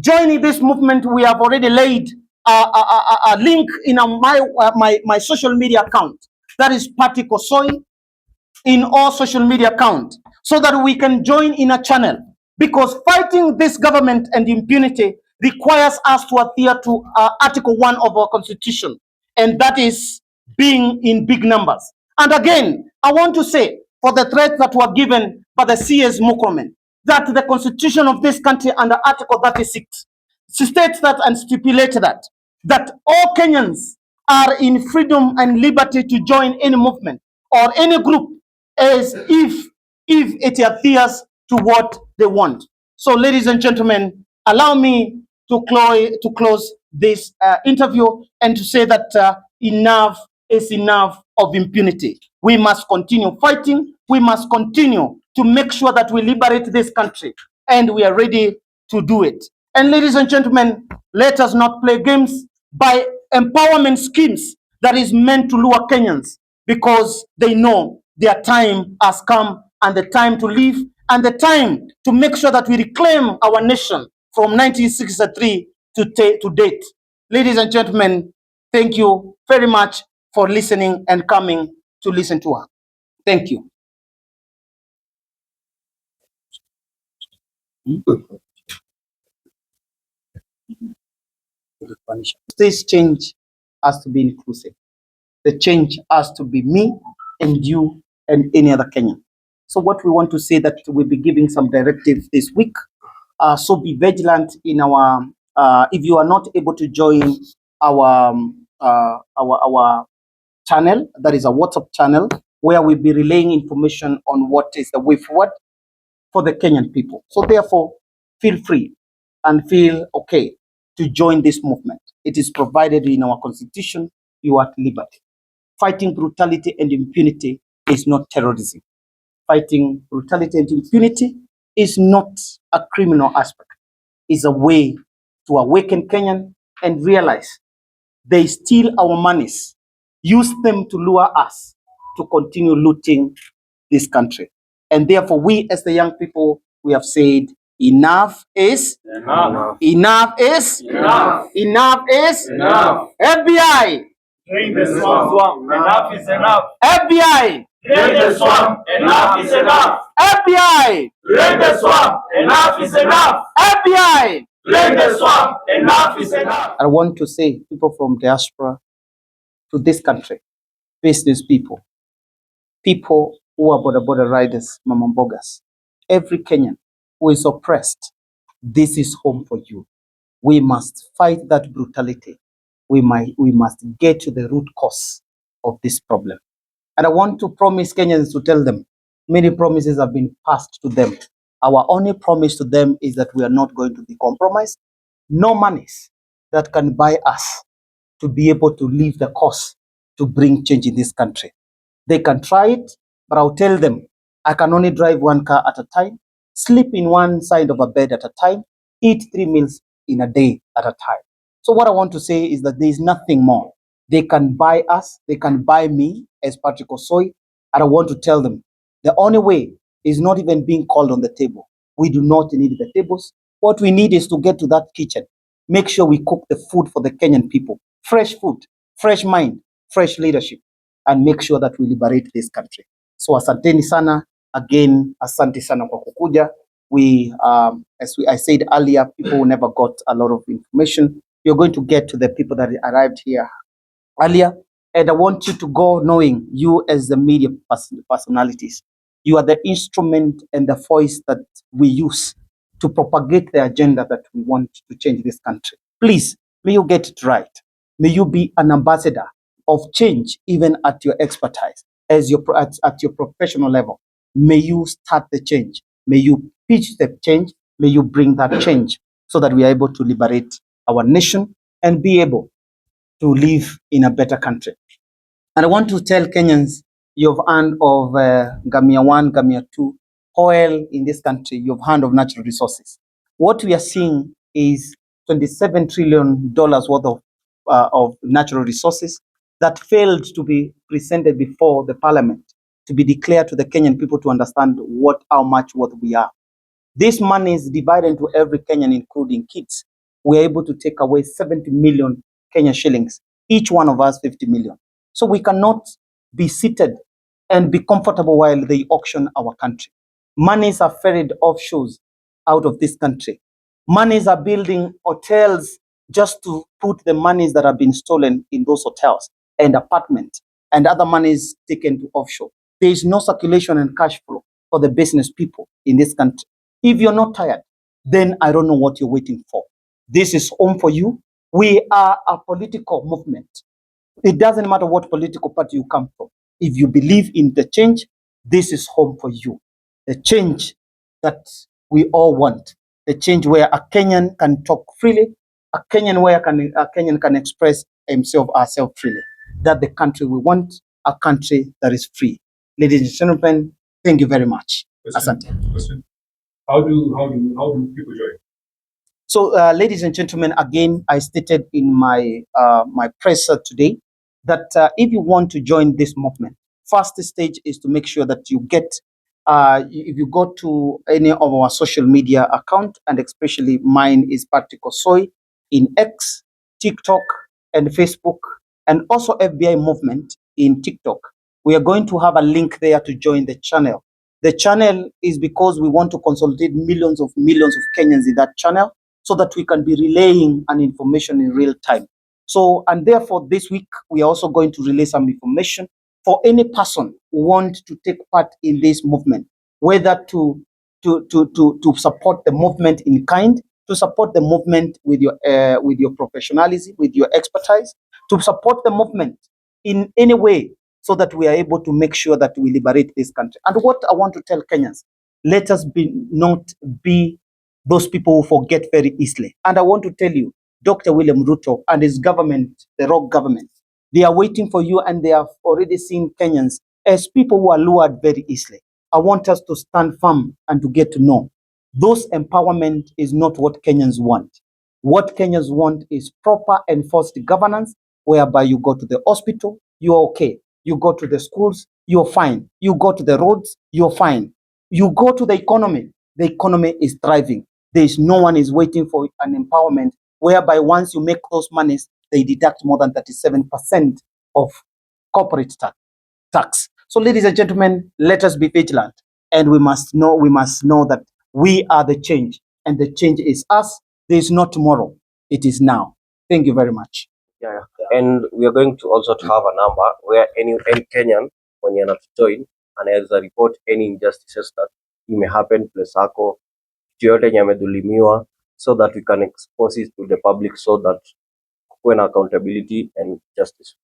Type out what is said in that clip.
joining this movement, we have already laid a link in my social media account. That is Party Osoi in all social media accounts, so that we can join in a channel. Because fighting this government and impunity requires us to adhere to Article 1 of our Constitution, and that is being in big numbers. And again, I want to say, for the threats that were given by the CS Mukromen, that the Constitution of this country under Article 36 states that and stipulates that all Kenyans are in freedom and liberty to join any movement or any group as if it adheres to what they want. So, ladies and gentlemen, allow me to close this interview and to say that enough is enough of impunity. We must continue fighting. We must continue to make sure that we liberate this country, and we are ready to do it. And ladies and gentlemen, let us not play games by empowerment schemes that is meant to lure Kenyans, because they know their time has come, and the time to live, and the time to make sure that we reclaim our nation from 1963 to date. Ladies and gentlemen, thank you very much for listening and coming to listen to her. Thank you. This change has to be inclusive. The change has to be me and you and any other Kenyan. So what we want to say that we'll be giving some directives this week. So be vigilant in our. If you are not able to join our channel, that is a WhatsApp channel where we'll be relaying information on what is the way forward for the Kenyan people. So therefore, feel free and feel okay to join this movement. It is provided in our constitution. You are at liberty. Fighting brutality and impunity is not terrorism. Fighting brutality and impunity is not a criminal aspect. It's a way to awaken Kenyan and realize they steal our monies, use them to lure us to continue looting this country. And therefore, we as the young people, we have said, enough is enough. Enough is enough. Enough is enough. F.B.I. Drain the swamp. Enough is enough. F.B.I. Drain the swamp. Enough is enough. F.B.I. Drain the swamp. Enough is enough. F.B.I. Drain the swamp. Enough is enough. I want to say, people from diaspora to this country, business people, people who are border riders, mama mbogas, every Kenyan who is oppressed, this is home for you. We must fight that brutality. We must get to the root cause of this problem. And I want to promise Kenyans to tell them, many promises have been passed to them. Our only promise to them is that we are not going to be compromised. No monies that can buy us to be able to leave the course to bring change in this country. They can try it, but I'll tell them, I can only drive one car at a time, sleep in one side of a bed at a time, eat 3 meals in a day at a time. So what I want to say is that there is nothing more. They can buy us, they can buy me as Patrick Osoi, and I want to tell them, the only way is not even being called on the table. We do not need the tables. What we need is to get to that kitchen. Make sure we cook the food for the Kenyan people. Fresh food, fresh mind, fresh leadership, and make sure that we liberate this country. So asanteni sana. Again, asante sana kwa kukuja. I said earlier, people never got a lot of information. You're going to get to the people that arrived here earlier. And I want you to go knowing, you as the media personalities, you are the instrument and the voice that we use to propagate the agenda that we want to change this country. Please, may you get it right. May you be an ambassador of change, even at your expertise, at your professional level. May you start the change. May you pitch the change. May you bring that change so that we are able to liberate our nation and be able to live in a better country. And I want to tell Kenyans, you've heard of Gamia 1, Gamia 2, oil in this country. You've heard of natural resources. What we are seeing is $27 trillion worth of natural resources that failed to be presented before the parliament, to be declared to the Kenyan people to understand how much worth we are. This money is divided into every Kenyan, including kids. we are able to take away 70 million Kenya shillings, each one of us 50 million. So we cannot be seated and be comfortable while they auction our country. Monies are ferried offshore out of this country. Monies are building hotels just to put the monies that have been stolen in those hotels and apartments, and other monies taken to offshore. There is no circulation and cash flow for the business people in this country. If you're not tired, then I don't know what you're waiting for. This is home for you. We are a political movement. It doesn't matter what political party you come from. If you believe in the change, this is home for you. The change that we all want. The change where a Kenyan can talk freely, a Kenyan where a Kenyan can express himself or herself freely. That the country we want, a country that is free. Ladies and gentlemen, thank you very much. Asante. How do people join? So, ladies and gentlemen, again, I stated in my my presser today that if you want to join this movement, first stage is to make sure that you get, if you go to any of our social media account, and especially mine is Patrick Osoi in X, TikTok, and Facebook, and also F.B.I movement in TikTok. We are going to have a link there to join the channel. The channel is because we want to consolidate millions of Kenyans in that channel, so that we can be relaying an information in real time. So, and therefore this week, we are also going to relay some information for any person who want to take part in this movement, whether to support the movement in kind, to support the movement with your professionalism, with your expertise, to support the movement in any way, so that we are able to make sure that we liberate this country. And what I want to tell Kenyans, let us not be those people who forget very easily. And I want to tell you, Dr. William Ruto and his government, the Rock government, they are waiting for you, and they have already seen Kenyans as people who are lured very easily. I want us to stand firm and to get to know those empowerment is not what Kenyans want. What Kenyans want is proper enforced governance, whereby you go to the hospital, you're okay. You go to the schools, you're fine. You go to the roads, you're fine. You go to the economy is thriving. There is no one is waiting for an empowerment whereby once you make those monies, they deduct more than 37% of corporate tax. So, ladies and gentlemen, let us be vigilant, and we must know that we are the change, and the change is us. There is no tomorrow; it is now. Thank you very much. Yeah. And we are going to also to have a number where any Kenyan when you're not join anaweza report any injustices that may happen place yako kitu yote yenye amedhulumiwa, so that we can expose it to the public, so that kuwe na accountability and justice.